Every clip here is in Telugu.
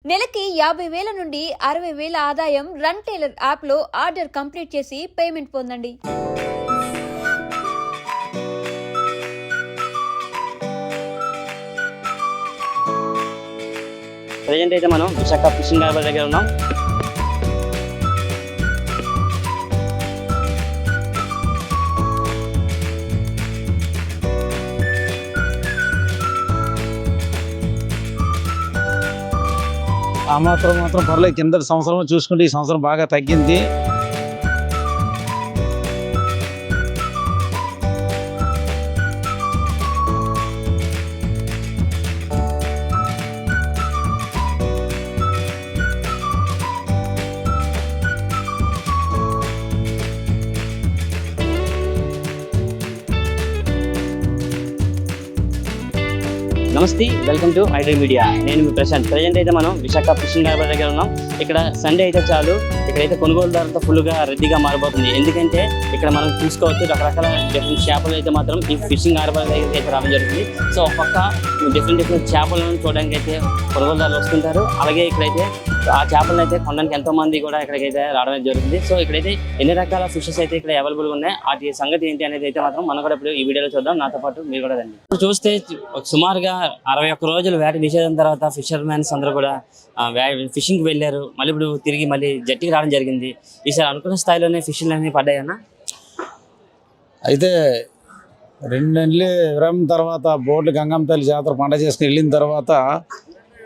నెలకి 50,000 నుండి 60,000 ఆదాయం రన్ టైలర్ యాప్లో ఆర్డర్ కంప్లీట్ చేసి పేమెంట్ పొందండి. ప్రజెంట్ అయితే మనం విశాఖ ఫిషింగ్ హార్బర్ దగ్గర ఉన్నాం. ఆ మాత్రం పర్లేదు. కింద సంవత్సరం చూసుకుంటే ఈ సంవత్సరం బాగా తగ్గింది. నమస్తే, వెల్కమ్ టు ఐడ్రీమ్ మీడియా. నేను మీ ప్రశాంత్. ప్రజెంట్ అయితే మనం విశాఖ ఫిషింగ్ హార్బర్ దగ్గర ఉన్నాం. ఇక్కడ సండే అయితే చాలు, ఇక్కడైతే కొనుగోలుదారులతో ఫుల్గా రద్దీగా మారిపోతుంది. ఎందుకంటే ఇక్కడ మనం చూసుకోవచ్చు రకరకాల డిఫరెంట్ చేపలు అయితే మాత్రం ఈ ఫిషింగ్ హార్బర్ దగ్గర అయితే రావడం జరుగుతుంది. సో ఒక పక్క డిఫరెంట్ చేపలను చూడడానికి అయితే కొనుగోలుదారులు వస్తుంటారు. అలాగే ఇక్కడైతే ఆ చేపలను అయితే కొనడానికి ఎంతో మంది కూడా ఇక్కడికైతే రావడం జరుగుతుంది. సో ఇక్కడైతే ఎన్ని రకాల ఫిషెస్ అయితే ఇక్కడ అవైలబుల్గా ఉన్నాయి, వాటి సంగతి ఏంటి అనేది అయితే మాత్రం మనం కూడా ఇప్పుడు ఈ వీడియోలో చూద్దాం. నాతో పాటు మీరు కూడా రండి. ఇప్పుడు చూస్తే సుమారుగా 61 రోజులు వేట నిషేధం తర్వాత ఫిషర్మెన్స్ అందరూ కూడా ఫిషింగ్కి వెళ్ళారు. మళ్ళీ ఇప్పుడు తిరిగి మళ్ళీ జట్టికి రావడం జరిగింది. ఈసారి అనుకున్న స్థాయిలోనే ఫిషింగ్ అనేవి పడ్డాయన్నా. అయితే 2 నెలలు విరామం తర్వాత బోట్లు గంగమ్మ తల్లి జాతర పండగ చేసుకుని వెళ్ళిన తర్వాత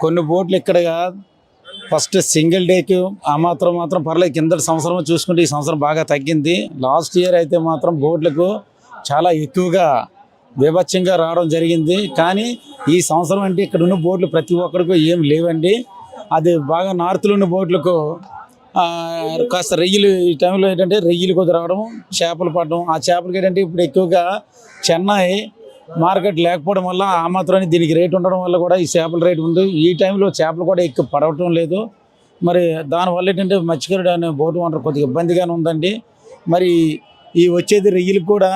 కొన్ని బోట్లు ఇక్కడగా ఫస్ట్ సింగిల్ డేకి ఆ మాత్రం పర్లేదు. కింద సంవత్సరం చూసుకుంటే ఈ సంవత్సరం బాగా తగ్గింది. లాస్ట్ ఇయర్ అయితే మాత్రం బోట్లకు చాలా ఎక్కువగా బీభత్సంగా రావడం జరిగింది. కానీ ఈ సంవత్సరం అంటే ఇక్కడ ఉన్న బోట్లు ప్రతి ఒక్కరికి ఏం లేవండి. అది బాగా నార్త్లో ఉన్న బోట్లకు కాస్త రొయ్యలు ఈ టైంలో ఏంటంటే రొయ్యలు కొద్ది రావడం, చేపలు పడడం. ఆ చేపలకి ఏంటంటే ఇప్పుడు ఎక్కువగా చెన్నై మార్కెట్ లేకపోవడం వల్ల ఆ మాత్రమే దీనికి రేటు ఉండడం వల్ల కూడా ఈ చేపల రేటు ఉంది. ఈ టైంలో చేపలు కూడా ఎక్కువ పడవటం లేదు. మరి దానివల్ల ఏంటంటే మత్స్యకారుడు అనే బోటు వంటరు కొద్దిగా ఇబ్బందిగానే ఉందండి. మరి ఈ వచ్చేది రొయ్యలకు కూడా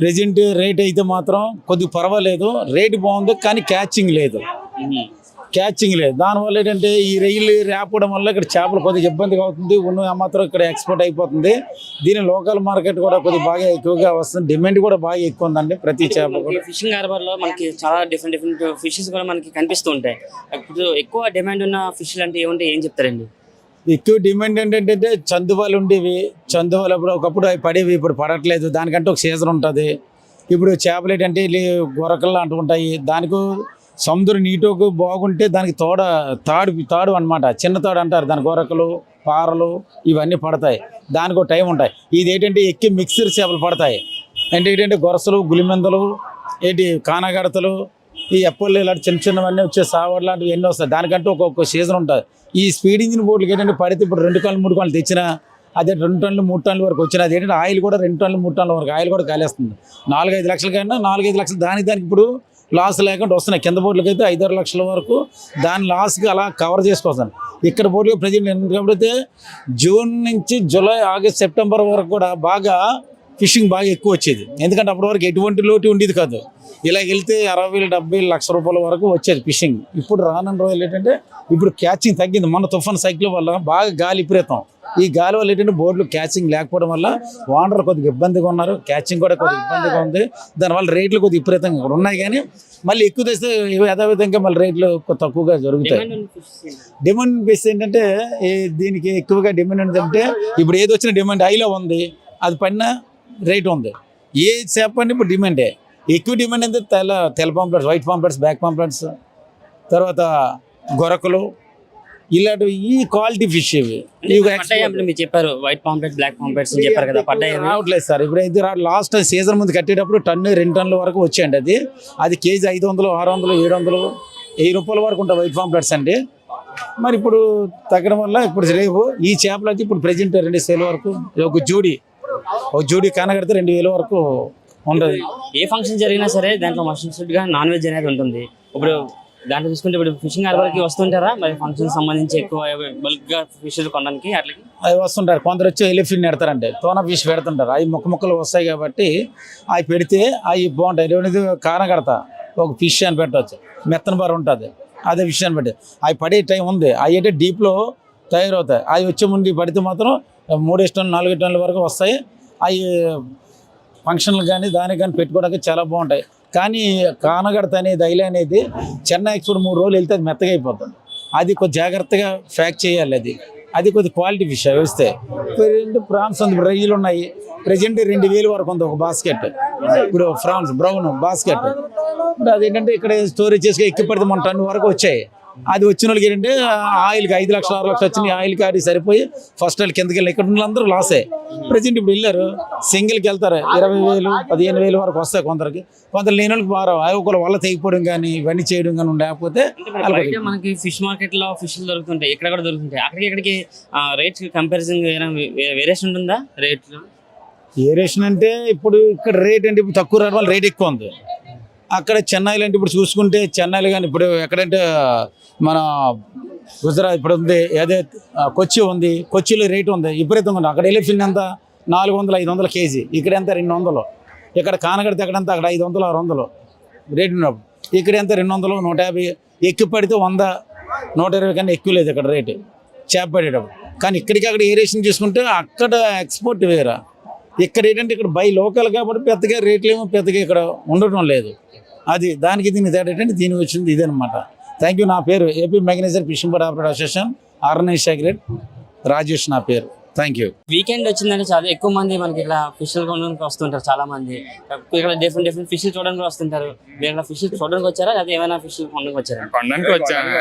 ప్రెజెంట్ రేట్ అయితే మాత్రం కొద్దిగా పర్వాలేదు, రేటు బాగుంది. కానీ క్యాచింగ్ లేదు. దానివల్ల ఏంటంటే ఈ రొయ్యలు రేపడం వల్ల ఇక్కడ చేపలు కొద్దిగా ఇబ్బందిగా అవుతుంది. ఉన్న మాత్రం ఇక్కడ ఎక్స్పోర్ట్ అయిపోతుంది. దీని లోకల్ మార్కెట్ కూడా కొద్దిగా బాగా ఎక్కువగా వస్తుంది. డిమాండ్ కూడా బాగా ఎక్కువ ఉందండి ప్రతి చేప కూడా. ఫిషింగ్ హార్బర్ లో మనకి చాలా డిఫరెంట్ ఫిషెస్ కూడా మనకి కనిపిస్తూ ఉంటాయి. ఇప్పుడు ఎక్కువ డిమాండ్ ఉన్న ఫిష్లు అంటే ఏం చెప్తారండి? ఎక్కువ డిమాండ్ ఏంటంటే చందువాలు ఉండేవి. చందువాలు అప్పుడు ఒకప్పుడు అవి పడేవి, ఇప్పుడు పడట్లేదు. దానికంటే ఒక సీజన్ ఉంటుంది. ఇప్పుడు చేపలు ఏంటంటే గొరకలు అంటూ ఉంటాయి. దానికి సముద్రం నీటికి బాగుంటే దానికి తాడు అనమాట, చిన్న తాడు అంటారు. దాని గొరకలు, పారలు ఇవన్నీ పడతాయి. దానికి ఒక టైం ఉంటాయి. ఇది ఏంటంటే ఎక్కి మిక్సర్ చేపలు పడతాయి. అంటే ఏంటంటే గొరసలు, గులిమెందలు, కానగడతలు, ఈ ఎప్పళ్ళు ఇలాంటి చిన్నవన్నీ వచ్చే సావర్ లాంటివి ఎన్ని వస్తాయి. దానికంటే ఒక్కొక్క సీజన్ ఉంటుంది. ఈ స్పీడ్ ఇంజిన్ బోట్లకి ఏంటంటే పడితే ఇప్పుడు 2 టన్నులు 3 టన్నులు తెచ్చినా అదే 2 టన్నులు 3 టన్నుల వరకు వచ్చినా అది ఏంటంటే ఆయిల్ కూడా 2 టన్నులు 3 టన్నుల వరకు ఆయిల్ కూడా కాలేస్తుంది. 4-5 లక్షల కన్నా 4-5 లక్షలు దానికి ఇప్పుడు లాస్ లేకుండా వస్తున్నాయి. కింద బోట్లకి అయితే 5-6 లక్షల వరకు దాని లాస్కి అలా కవర్ చేసుకొస్తాను. ఇక్కడ బోట్లు ప్రజెంట్ ఎందుకంటే జూన్ నుంచి జూలై, ఆగస్ట్, సెప్టెంబర్ వరకు కూడా బాగా ఫిషింగ్ బాగా ఎక్కువ వచ్చేది. ఎందుకంటే అప్పటి వరకు ఎటువంటి లోటు ఉండేది కాదు. ఇలా వెళ్తే 60,000-70,000 లక్ష రూపాయల వరకు వచ్చేది ఫిషింగ్. ఇప్పుడు రానున్న రోజులు ఏంటంటే ఇప్పుడు క్యాచింగ్ తగ్గింది. మొన్న తుఫాన్ సైకిల్ వల్ల బాగా గాలి విపరీతం. ఈ గాలి వల్ల ఏంటంటే బోర్డులు క్యాచింగ్ లేకపోవడం వల్ల ఓనర్లు కొద్దిగా ఇబ్బందిగా ఉన్నారు. క్యాచింగ్ కూడా కొద్దిగా ఇబ్బందిగా ఉంది. దానివల్ల రేట్లు కొద్దిగా విపరీతంగా ఇక్కడ ఉన్నాయి. కానీ మళ్ళీ ఎక్కువ తెస్తే యథావిధంగా మళ్ళీ రేట్లు తక్కువగా జరుగుతాయి. డిమాండ్ బేస్ ఏంటంటే దీనికి ఎక్కువగా డిమాండ్ ఏంటంటే ఇప్పుడు ఏది వచ్చిన డిమాండ్ హైలో ఉంది. అది పడిన రేట్ ఉంది. ఏ చేప అంటే ఇప్పుడు డిమాండే. ఎక్కువ డిమాండ్ అయితే తెల్ల pamphlets, white pamphlets, black pamphlets, తర్వాత గొరకలు, ఇలాంటివి ఈ క్వాలిటీ ఫిష్ ఇవి మీరు చెప్పారు. వైట్ పాంప్లెట్, బ్లాక్ పాంప్లెట్స్ చెప్పారు కదా, పడ్డాయి రావట్లేదు సార్. ఇప్పుడు అయితే లాస్ట్ సీజన్ ముందు కట్టేటప్పుడు 1-2 టన్నుల వరకు వచ్చాయండి. అది కేజీ 500, 600, 700, 1000 రూపాయల వరకు ఉంటాయి వైట్ పాంప్లెట్స్ అండి. మరి ఇప్పుడు తగ్గడం వల్ల ఇప్పుడు రేపు ఈ చేపలు అయితే ఇప్పుడు ప్రెజెంట్ 2,000 వరకు ఒక జోడీ కానగడితే 2,000 వరకు ఉంటుంది. ఏ ఫంక్షన్ జరిగినా సరే దాంట్లో మస్ట్గా నాన్ వెజ్ అనేది ఉంటుంది. ఇప్పుడు దాంట్లో చూసుకుంటే ఇప్పుడు ఫిషింగ్ హార్బర్కి వస్తుంటారా మరి ఫంక్షన్ సంబంధించి ఎక్కువ బల్క్గా ఫిష్లు కొనడానికి? అట్లకి అవి వస్తుంటారు. కొందరు వచ్చి ఎలిఫిన్ పెడతారంటే తోన ఫిష్ పెడుతుంటారు. అవి ముక్కలు వస్తాయి కాబట్టి అవి పెడితే అవి బాగుంటాయి. కానగడత ఒక ఫిష్ అని పెట్టవచ్చు. మెత్తన బార ఉంటుంది. అదే విషయాన్ని బట్టి అవి పడే టైం ఉంది. అవి అయితే డీప్లో తయారవుతాయి. అవి వచ్చే ముందు పడితే మాత్రం 3 టన్నులు 4 టన్నుల వరకు వస్తాయి. అవి ఫంక్షన్లు కానీ దానికి కానీ పెట్టుకోవడానికి చాలా బాగుంటాయి. కానీ కానగడత అనేది ఐల అనేది చెన్నై ఎక్స్పోర్ట్ 3 రోజులు వెళ్తే అది మెత్తగా అయిపోతుంది. అది కొద్ది జాగ్రత్తగా ప్యాక్ చేయాలి. అది కొద్ది క్వాలిటీ ఫిష్ వేస్తే. ప్రాన్స్ ఉంది, రొయ్యలు ఉన్నాయి. ప్రజెంట్ 2000 వరకు ఉంది ఒక బాస్కెట్. ఇప్పుడు ఫ్రాన్స్ బ్రౌన్ బాస్కెట్. అదేంటంటే ఇక్కడ స్టోరేజ్ చేసుకుని ఎక్కి పడితే మన టన్ను వరకు వచ్చాయి. అది వచ్చిన వాళ్ళకి ఏంటంటే ఆయిల్కి 5 లక్షలు 6 లక్షలు వచ్చినాయి. ఆయిల్కి అది సరిపోయి ఫస్ట్ వాళ్ళు కిందకి వెళ్ళి ఇక్కడ ఉన్న అందరూ లాసే. ప్రజెంట్ ఇప్పుడు వెళ్ళారు సింగిల్కి వెళ్తారు 20,000 15,000 వరకు వస్తాయి కొందరికి. కొందరు లేని వాళ్ళకి బాగా ఒకరు వల్ల తెగిపోవడం కానీ ఇవన్నీ చేయడం కానీ లేకపోతే మనకి ఫిష్ మార్కెట్ లో ఫిష్లు దొరుకుతుంటాయి, ఇక్కడ కూడా దొరుకుతుంటాయి. ఇక్కడికి రేట్స్ కంపారిజన్ వేరియేషన్ ఉంటుందా? రేట్ ఏరేషన్ అంటే ఇప్పుడు ఇక్కడ రేట్ అంటే ఇప్పుడు తక్కువ రేట్ వల్ల రేట్ ఎక్కువ ఉంది. అక్కడ చెన్నైలో అంటే ఇప్పుడు చూసుకుంటే చెన్నైలో కానీ ఇప్పుడు ఎక్కడంటే మన గుజరాత్ ఇప్పుడు ఉంది, అదే కొచ్చి ఉంది. కొచ్చిలో రేటు ఉంది విపరీతంగా ఉంది. అక్కడ ఎలిఫిన్ ఎంత 400-500 కేజీ, ఇక్కడ ఎంత 200. ఇక్కడ కానగడితే ఎక్కడంతా అక్కడ 500 600 రేటు ఉన్నప్పుడు ఇక్కడ ఎంత 200 150. ఎక్కువ పడితే 100 120 కన్నా ఎక్కువ లేదు ఇక్కడ రేటు చేప పడేటప్పుడు. కానీ ఇక్కడికి అక్కడ ఏరేషన్ చూసుకుంటే అక్కడ ఎక్స్పోర్ట్ వేరా. ఇక్కడ ఏంటంటే ఇక్కడ బై లోకల్ కాబట్టి పెద్దగా రేట్లు ఏమో పెద్దగా ఇక్కడ ఉండటం లేదు. అది దానికి దీనికి తేడా ఏంటంటే దీనికి వచ్చింది ఇదనమాట. Thank you. నా పేరు AP mechanised fishing board operator association organise secretary Rajesh నా పేరు. Thank you. వీకెండ్ వచ్చిందంటే చాలా ఎక్కువ మంది మనకి ఇక్కడ ఫిష్లు కొనడానికి వస్తుంటారు. చాలా మంది ఇక్కడ డిఫరెంట్ ఫిష్లు చూడడానికి వస్తుంటారు. మీరు ఇక్కడ ఫిష్ చూడడానికి వచ్చారా లేదా ఏమైనా ఫిష్లు కొనడానికి వచ్చారా? కొనడానికి వచ్చాను,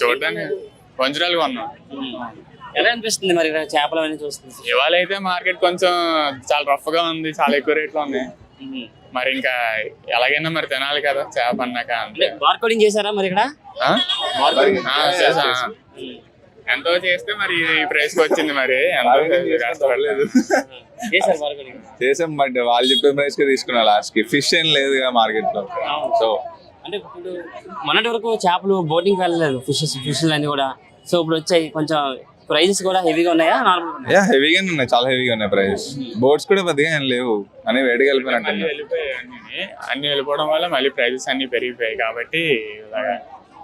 చూడడానికి వంజరాలు కొన్నాం. ఎలా అనిపిస్తుంది మరి ఇక్కడ చేపలు అవన్నీ చూస్తుంది? ఇవాళ అయితే మార్కెట్ కొంచెం చాలా రఫ్ గా ఉంది, చాలా ఎక్కువ రేట్లో ఉన్నాయి. మరి ఇంకా ఎలాగైనా మరి తినాలి కదా చేప అన్నాక. బార్కోడింగ్ చేశారా మరి ఇక్కడ? ఎంతో చేస్తే మరి ఈ ప్రైస్ కి వచ్చింది. మరి చేసాం, బట్ వాళ్ళు చెప్పే ప్రైస్ కి తీసుకున్నా లాస్ట్ కి. ఫిష్ ఏం లేదు మార్కెట్ లో. సో అంటే ఇప్పుడు మొన్నటి వరకు చేపలు బోటింగ్ వెళ్ళలేదు, ఫిషెస్ అన్ని కూడా. సో ఇప్పుడు వచ్చాయి, కొంచెం ప్రైజెస్ కూడా హెవీగా ఉన్నాయా? యా హెవీగానే ఉన్నాయి, చాలా హెవీగా ఉన్నాయి ప్రైస్. బోట్స్ కూడా పెద్దగా ఏం లేవు అని వేడిగా వెళ్ళిపోయినట్టు. అన్ని వెళ్ళిపోవడం వల్ల మళ్ళీ ప్రైజెస్ అన్ని పెరిగిపోయాయి కాబట్టి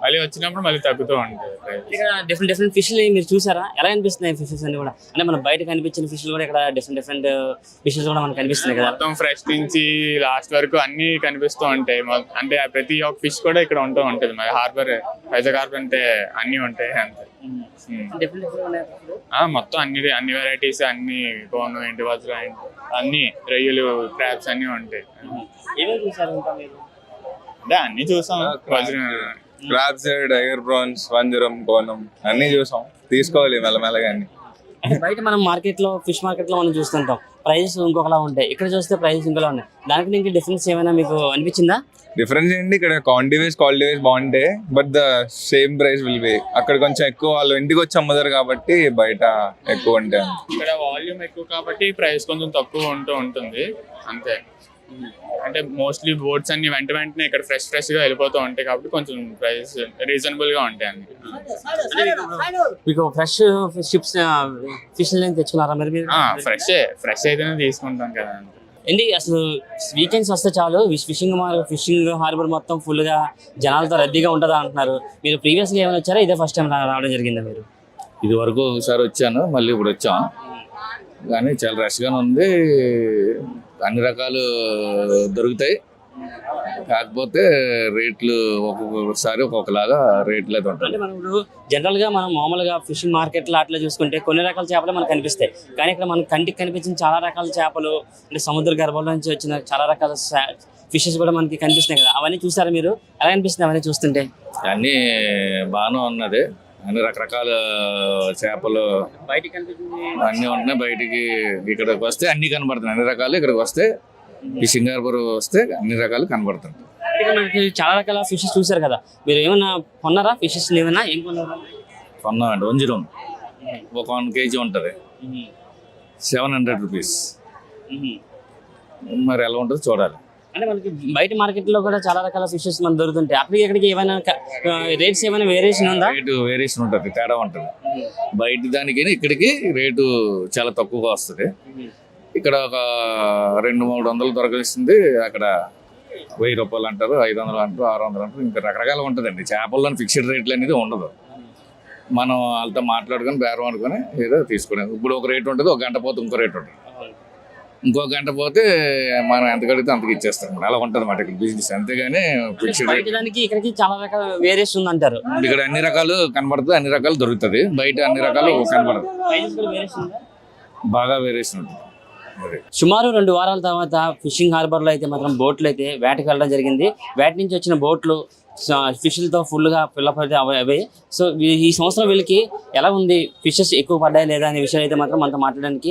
మళ్ళీ వచ్చినప్పుడు మళ్ళీ తగ్గుతూ ఉంటుంది. ఇక్కడ డిఫరెంట్ ఫిష్లు మీరు చూసారా? ఎలా అనిపిస్తున్నాయి ఫిషెస్ అన్ని కూడా? అంటే మన బయట కనిపించిన ఫిష్లు కూడా ఇక్కడ డిఫరెంట్ ఫిషెస్ కూడా మనకు కనిపిస్తున్నాయి కదా. మొత్తం ఫ్రెష్ నుంచి లాస్ట్ వరకు అన్ని కనిపిస్తూ ఉంటాయి. అంటే ప్రతి ఒక్క ఫిష్ కూడా ఇక్కడ ఉంటూ ఉంటుంది. మరి హార్బర్ వైజాగ్ హార్బర్ అంటే అన్ని ఉంటాయి అంతే. మొత్తం అన్ని వెరైటీస్, అన్ని కోను ఏంటి వజ్ర అన్ని రొయ్యలు క్రాబ్స్ అన్ని ఉంటాయి. అంటే అన్ని చూసాం. క్రాబ్స్, టైగర్ ప్రాన్స్, వంజరం, కోనం అన్ని చూసాం. తీసుకోవాలి మెల్లమెల్లగా అన్ని. బయట మనం మార్కెట్ లో ఫిష్ మార్కెట్ లో మనం చూస్తుంటాం, ప్రైజెస్ ఇంకొకలా ఉంటాయి. ఇక్కడ చూస్తే ప్రైజెస్ ఇంకోలా ఉన్నాయి. దానికి దీనికి డిఫరెన్స్ ఏమైనా మీకు అనిపించిందా? డిఫరెన్స్ ఏంటి, ఇక్కడ క్వాంటిటీ వైజ్ క్వాలిటీ వైజ్ బాగుంటాయి, but the same price will be. అక్కడ కొంచెం ఎక్కువ వాళ్ళు ఇంటికి వచ్చి అమ్ముతారు కాబట్టి బయట ఎక్కువ ఉంటాయి. ఇక్కడ వాల్యూమ్ ఎక్కువ కాబట్టి ప్రైస్ కొంచెం తక్కువ ఉంటుంది అంతే. అంటే మోస్ట్లీ బోట్స్ అన్ని వెంటనే ఇక్కడ ఫ్రెష్ గా వెళ్ళిపోతూ ఉంటాయి కాబట్టి కొంచెం ప్రైస్ రీజనబుల్ గా ఉంటాయి అన్ని. మీకు ఫ్రెష్ ఫిష్ తెచ్చుకున్నారా మరి? ఫ్రెష్ అయితేనే తీసుకుంటాం కదా. ఏంటి అసలు వీకెండ్స్ వస్తే చాలు ఫిషింగ్ హార్బర్ మొత్తం ఫుల్ గా జనాలతో రద్దీగా ఉంటుందా అంటున్నారు. మీరు ప్రీవియస్ గా ఏమైనా వచ్చారా? ఇదే ఫస్ట్ టైం రావడం జరిగిందా మీరు? ఇది వరకు ఒకసారి వచ్చాను, మళ్ళీ ఇప్పుడు వచ్చాం. కానీ చాలా రష్గానే ఉంది, అన్ని రకాలు దొరుకుతాయి. కాకపోతే రేట్లు ఒక్కొక్కసారి ఒక్కొక్కలాగా రేట్లు అయితే ఉంటాయి. అంటే మనం ఇప్పుడు జనరల్ గా మనం మామూలుగా ఫిషింగ్ మార్కెట్ లో అట్లా చూసుకుంటే కొన్ని రకాల చేపలు మనకు కనిపిస్తాయి. కానీ ఇక్కడ మనకు కంటికి కనిపించిన చాలా రకాల చేపలు, అంటే సముద్ర గర్భంలో నుంచి వచ్చిన చాలా రకాల ఫిషెస్ కూడా మనకి కనిపిస్తున్నాయి కదా. అవన్నీ చూసారా మీరు? ఎలా అనిపిస్తుంది అవన్నీ చూస్తుంటే? అన్నీ బాగానే ఉన్నది, అన్ని రకరకాల చేపలు అన్నీ ఉంటున్నాయి. బయటికి ఇక్కడికి వస్తే అన్ని కనబడుతున్నాయి, అన్ని రకాలు ఇక్కడికి వస్తే ఫిషింగ్ హార్బర్ వస్తే అన్ని రకాలు కనబడుతుంది. చాలా రకాల ఫిషెస్ చూసారు కదా, మీరు ఏమన్నా కొన్నారా? ఫిషెస్ ఏమన్నా ఏం కొన్నారా? కొన్నామండి. వంజరం ఒక 1 kg ఉంటుంది, 700 రూపీస్. మరి ఎలా ఉంటుందో చూడాలి. అంటే మనకి బయట మార్కెట్ లో కూడా చాలా రకాల ఫిషెస్ మనకు దొరుకుతుంటాయి. అక్కడికి ఎక్కడికి ఏమైనా రేట్స్ ఏమైనా వేరియేషన్ ఉందా? రేటు వేరియేషన్ ఉంటుంది, తేడా ఉంటుంది. బయట దానికి ఇక్కడికి రేటు చాలా తక్కువగా వస్తుంది. ఇక్కడ ఒక 200-300 దొరకస్తుంది, అక్కడ రూపాయలు అంటారు, 500 అంటారు, 600 అంటారు, ఇంకా రకరకాలు ఉంటుందండి. చేపల్లోని ఫిక్స్డ్ రేట్లు అనేది ఉండదు. మనం వాళ్ళతో మాట్లాడుకొని బేరం అనుకొని ఏదో తీసుకునేది. ఇప్పుడు ఒక రేట్ ఉంటుంది, ఒక గంట పోతే ఇంకో రేట్ ఉంటుంది, ఇంకో గంట పోతే మనం ఎంత కడిగితే అంతకు ఇచ్చేస్తాం. అలా ఉంటుంది అన్నమాట ఇక్కడ బిజినెస్. అంతేగాని ఫిక్స్డ్ రేట్. దానికి ఇక్కడికి చాలా రకాల వేరియేషన్ ఉంది అంటారు. ఇక్కడ అన్ని రకాలు కనబడుతుంది, అన్ని రకాలు దొరుకుతుంది. బయట అన్ని రకాలు కనబడదు, బాగా వేరియేషన్ ఉంటుంది. సుమారు 2 వారాల తర్వాత ఫిషింగ్ హార్బర్ లో అయితే మాత్రం బోట్లు అయితే వేటకి వెళ్ళడం జరిగింది. వేట నుంచి వచ్చిన బోట్లు ఫిష్లతో ఫుల్గా ఫిల్అప్ అయితే అవి. సో ఈ సంవత్సరం వీళ్ళకి ఎలా ఉంది, ఫిషెస్ ఎక్కువ పడ్డాయి లేదా అనే విషయాలు అయితే మాత్రం మనతో మాట్లాడడానికి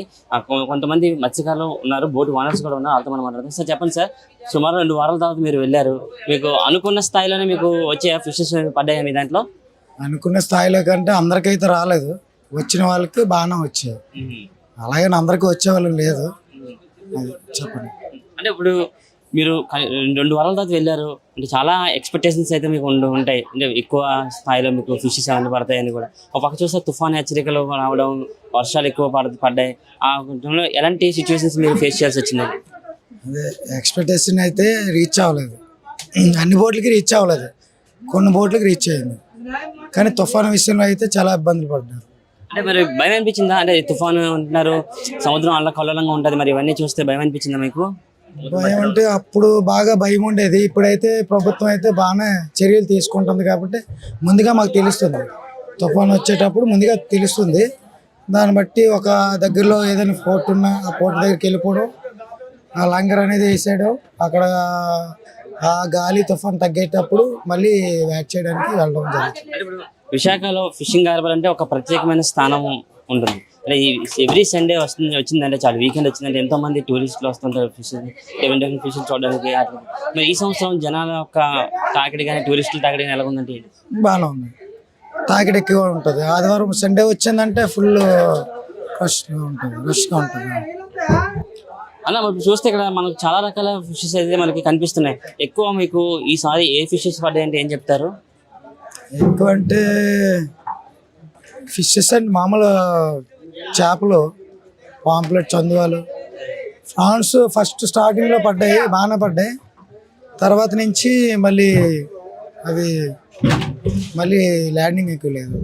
కొంతమంది మత్స్యకారులు ఉన్నారు, బోట్ ఓనర్స్ కూడా ఉన్నారు, వాళ్ళతో మనం మాట్లాడతాం. సార్ చెప్పండి సార్, సుమారు 2 వారాల తర్వాత మీరు వెళ్ళారు, మీకు అనుకున్న స్థాయిలోనే మీకు వచ్చే ఫిషెస్ పడ్డాయి మీ దాంట్లో? అనుకున్న స్థాయిలో కంటే అందరికైతే రాలేదు, వచ్చిన వాళ్ళకి బాగానే వచ్చాయి. అలాగే అందరికీ వచ్చేవాళ్ళు లేదు. అది చెప్పండి. అంటే ఇప్పుడు మీరు 2 వారాల తర్వాత వెళ్ళారు అంటే చాలా ఎక్స్పెక్టేషన్స్ అయితే మీకు ఉంటాయి, అంటే ఎక్కువ స్థాయిలో మీకు ఫిషెస్ ఏమైనా పడతాయని కూడా. ఒక పక్క చూస్తే తుఫాన్ హెచ్చరికలు రావడం, వర్షాలు ఎక్కువ పడ్డాయి. ఆ టైంలో ఎలాంటి సిచ్యువేషన్స్ మీరు ఫేస్ చేయాల్సి వచ్చింది? అదే ఎక్స్పెక్టేషన్ అయితే రీచ్ అవ్వలేదు, అన్ని బోట్లకి రీచ్ అవ్వలేదు, కొన్ని బోట్లకి రీచ్ అయింది. కానీ తుఫాను విషయంలో అయితే చాలా ఇబ్బందులు పడ్డారు. అంటే మరి భయం అనిపించిందా? అంటే తుఫాను అంటున్నారు, సముద్రం అల్ల కల్లోలంగా ఉంటుంది, మరి ఇవన్నీ చూస్తే భయం అనిపించిందా మీకు? భయం అంటే అప్పుడు బాగా భయం ఉండేది, ఇప్పుడైతే ప్రభుత్వం అయితే బాగానే చర్యలు తీసుకుంటుంది కాబట్టి ముందుగా మాకు తెలుస్తుంది. తుఫాను వచ్చేటప్పుడు ముందుగా తెలుస్తుంది, దాన్ని బట్టి ఒక దగ్గరలో ఏదైనా పోర్ట్ ఉన్నా ఆ పోర్ట్ దగ్గరికి వెళ్ళిపోవడం, ఆ లంగర్ అనేది వేసాడు, అక్కడ ఆ గాలి తుఫాన్ తగ్గేటప్పుడు మళ్ళీ వ్యాక్ చేయడానికి వెళ్ళడం జరుగుతుంది. విశాఖలో ఫిషింగ్ హార్బర్ అంటే ఒక ప్రత్యేకమైన స్థానం ఉంటుంది. అంటే ఎవ్రీ సండే వచ్చిందంటే చాలా, వీకెండ్ వచ్చిందంటే ఎంతో మంది టూరిస్టులు వస్తుంటారు డిఫరెంట్ ఫిష్ చూడడానికి. మరి ఈ సంవత్సరం జనాల యొక్క తాకిడి కానీ టూరిస్టులు తాకిడి కానీ ఎలా ఉందంటే? బాగానే ఉంది, తాకిడి ఎక్కువ ఉంటుంది. ఆదివారం సండే వచ్చిందంటే ఫుల్ రష్గా ఉంటుంది. అలా మనం చూస్తే ఇక్కడ మనకు చాలా రకాల ఫిషెస్ అయితే మనకి కనిపిస్తున్నాయి. ఎక్కువ మీకు ఈసారి ఏ ఫిషెస్ పడ్డాయి అంటే ఏం చెప్తారు? ఎక్కువ అంటే ఫిషెస్ అండ్ మామూలు చేపలు, పాంప్లెట్, చందువాలు, ఫ్రాన్స్ ఫస్ట్ స్టార్టింగ్లో పడ్డాయి, బాగానే పడ్డాయి. తర్వాత నుంచి మళ్ళీ అవి మళ్ళీ ల్యాండింగ్ ఎక్కువ లేదు.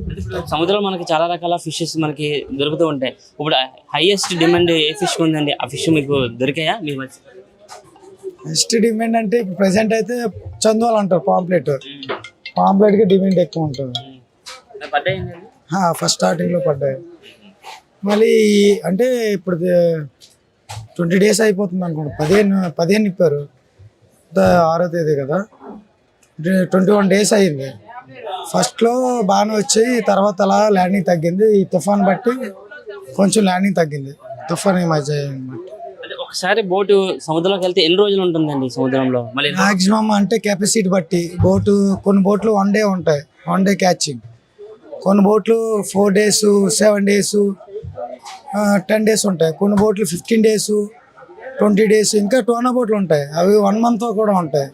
సముద్రంలో మనకి చాలా రకాల ఫిషెస్ మనకి దొరుకుతూ ఉంటాయి. ఇప్పుడు హైయెస్ట్ డిమాండ్ ఏ ఫిష్ ఉందండి? ఆ ఫిష్ మీకు దొరికాయా? మీ నెక్స్ట్ డిమాండ్ అంటే ఇప్పుడు ప్రెసెంట్ అయితే చందువాలు అంటారు, పాంప్లెట్కి డిమాండ్ ఎక్కువ ఉంటుంది. ఫస్ట్ స్టార్టింగ్లో పడ్డాయి, మళ్ళీ అంటే ఇప్పుడు 20 days అయిపోతుంది అనుకోండి, 15 ఇప్పారు, 6వ తేదీ కదా, 21 days అయ్యింది. ఫస్ట్లో బాగానే వచ్చాయి, తర్వాత అలా ల్యాండింగ్ తగ్గింది. ఈ తుఫాన్ బట్టి కొంచెం ల్యాండింగ్ తగ్గింది, తుఫాన్ ఈ మధ్య బట్టి. ఒకసారి బోటు సముద్రంలోకి వెళ్తే ఎన్ని రోజులు ఉంటుందండి సముద్రంలో? మాక్సిమం అంటే కెపాసిటీ బట్టి బోటు, కొన్ని బోట్లు 1 day ఉంటాయి, 1 day క్యాచింగ్. కొన్ని బోట్లు 4 days, 7 days, 10 days ఉంటాయి. కొన్ని బోట్లు 15 days, 20 days, ఇంకా టోనా బోట్లు ఉంటాయి, అవి 1 month కూడా ఉంటాయి.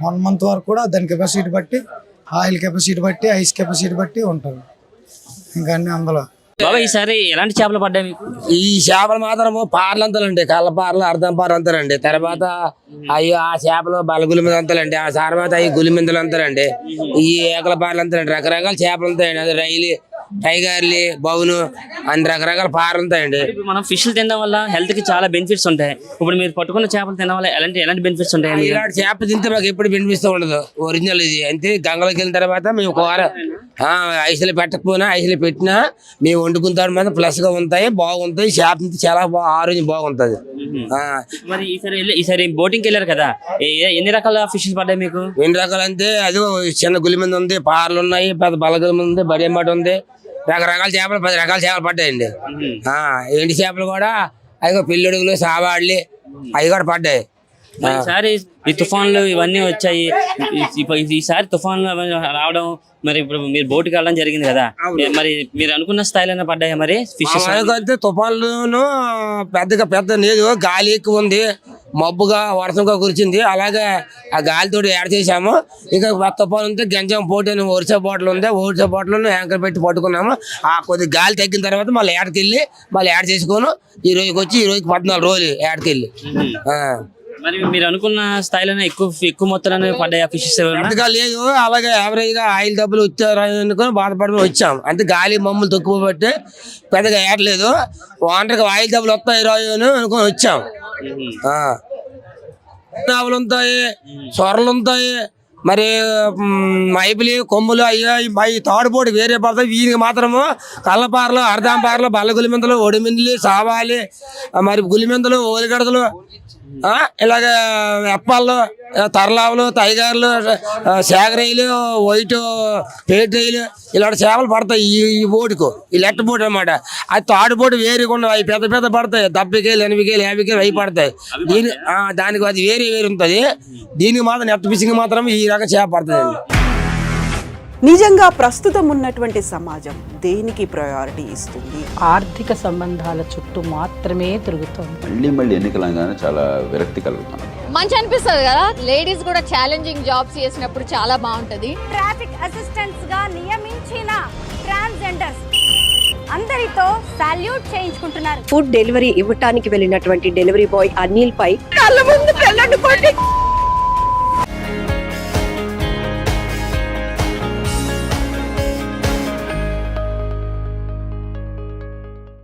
1 month వరకు కూడా దాని కెపాసిటీ బట్టి, ఆయిల్ కెపాసిటీ బట్టి, ఐస్ కెపాసిటీ బట్టి ఉంటుంది. ఇంకా అన్ని అందులో. బాబా ఈసారి ఎలాంటి చేపలు పడ్డాయి మీకు? ఈ చేపలు మాత్రము పార్లంతలండి, కళ్ళపార్లు, అర్థం పార్లు అంతారండి. తర్వాత అవి ఆ చేపలు బలగులిమింద అంతలండి, ఆ తర్వాత అవి గులిమిందలు అంతారండి, ఈ ఏకల పార్లు అంతారండి. రకరకాల చేపలు ఉంటాయండి, అది రైలు, టైగర్లు, బౌను, అన్ని రకరకాల పార్లు ఉంటాయండి. ఇప్పుడు మనం ఫిష్లు తినడం వల్ల హెల్త్ కి చాలా బెనిఫిట్స్ ఉంటాయి. ఇప్పుడు మీరు పట్టుకున్న చేపలు తినడం వల్ల ఎలాంటి బెనిఫిట్స్ ఉంటాయి? ఇలాంటి చేప తింటే మాకు ఎప్పుడు బెనిఫిట్ ఉండదు, ఒరిజినల్ ఇది. అంతే గంగలోకి వెళ్ళిన తర్వాత మేము కూర ఐసులు పెట్టకపోయినా, ఐసులు పెట్టినా మేము వండుకుంటాం మీద ప్లస్ గా ఉంటాయి, బాగుంటాయి. చేప తింటే చాలా ఆరోగ్యం బాగుంటది. మరి ఈసారి బోటింగ్కి వెళ్ళారు కదా, ఎన్ని రకాల ఫిషెస్ పడ్డాయి మీకు? ఎన్ని రకాలు అంటే అది చిన్న గులి మీద ఉంది, పార్లు ఉన్నాయి, పెద్ద బలగులి మీద ఉంది, బడియంబాటు ఉంది, రకరకాల చేపలు 10 రకాల చేపలు పడ్డాయండి. ఎండి చేపలు కూడా అవి పిల్లడుగులు, సావాళ్ళు అవి కూడా పడ్డాయి. ఈసారి ఈ తుఫాన్లు ఇవన్నీ వచ్చాయి, ఈసారి తుఫాన్లు రావడం, మరి ఇప్పుడు మీరు బోటుకి వెళ్ళడం జరిగింది కదా, మరి మీరు అనుకున్న స్థాయిలో పడ్డాయా మరి ఫిషెస్? అయితే తుఫాన్లు పెద్ద లేదు, గాలి ఎక్కువ ఉంది, మబ్బుగా వర్షంగా కురిచింది. అలాగే ఆ గాలితో యాడ్ చేసాము. ఇంకా తుఫాన్ ఉంటే గంజం పోటీ ఒరిసే బాటిల్ ఉంది, ఒరిసే బాటిల్ యాంకర్ పెట్టి పట్టుకున్నాము. ఆ కొద్ది గాలి తగ్గిన తర్వాత మళ్ళీ ఏడకి వెళ్ళి మళ్ళీ యాడ్ చేసుకోను. ఈ రోజుకి వచ్చి ఈ రోజుకి 14 రోజులు ఏడకి వెళ్ళి. మరి మీరు అనుకున్న స్థాయిలోనే ఎక్కువ మొత్తంలోనే పడ్డాయి ఫిషెస్ ఏమైనా? అంతగా లేదు, అలాగే యావరేజ్ గా ఆయిల్ డబ్బులు వచ్చారు అనుకుని బాధపడి వచ్చాం. అంతే గాలి మమ్మల్ని తక్కువ పట్టి పెద్దగా ఏటలేదు. వాంటర్కి ఆయిల్ డబ్బులు వస్తాయి అనుకుని వచ్చాం. నావలు ఉంటాయి, సొరలు ఉంటాయి, మరి మైపులి కొమ్ములు అవి తాడుపోటు వేరే పడతాయి. వీరికి మాత్రము కళ్ళపారలు, అర్ధంపారలు, బల్ల గులిమెంతలు, ఒడిమిందులు, సావాలి, మరి గులిమెంతలు, ఓలిగడతలు, ఇలాగ ఎప్పాలు, తర్లావులు, టైగర్లు, శాగరైలు, వైట్ పేటరైలు ఇలాంటి చేపలు పడతాయి ఈ బోటుకు. ఈ లెట్ట బోటు అనమాట. అది తాడుబోటు వేరుగా ఉన్నాయి, అవి పెద్ద పెద్ద పడతాయి. 70 80 50 అవి పడతాయి. దానికి అది వేరే ఉంటుంది. దీనికి మాత్రం నెట్ ఫిషింగ్ మాత్రం ఈ రకం చేప పడుతుంది. నిజంగా ప్రస్తుతం ఉన్నటువంటి సమాజం దేనికి ప్రయారిటీ ఇస్తుంది? ఆర్థిక సంబంధాల చుట్టూ మాత్రమే తిరుగుతోంది. మళ్ళీ ఎన్నికలంగానే చాలా విరక్తి కలుగుతాను. మంచి అనిపిస్తుంది కదా, లేడీస్ కూడా ఛాలెంజింగ్ జాబ్స్ చేసినప్పుడు చాలా బాగుంటది. ట్రాఫిక్ అసిస్టెంట్స్ గా నియమించిన ట్రాన్స్జెండర్స్ అందరితో సాల్యూట్ చేయించుకుంటున్నారు. ఫుడ్ డెలివరీ ఇవ్వటానికి వెళ్ళినటువంటి డెలివరీ బాయ్ అనిల్ పై కళ్ళ ముందు పెళ్ళండి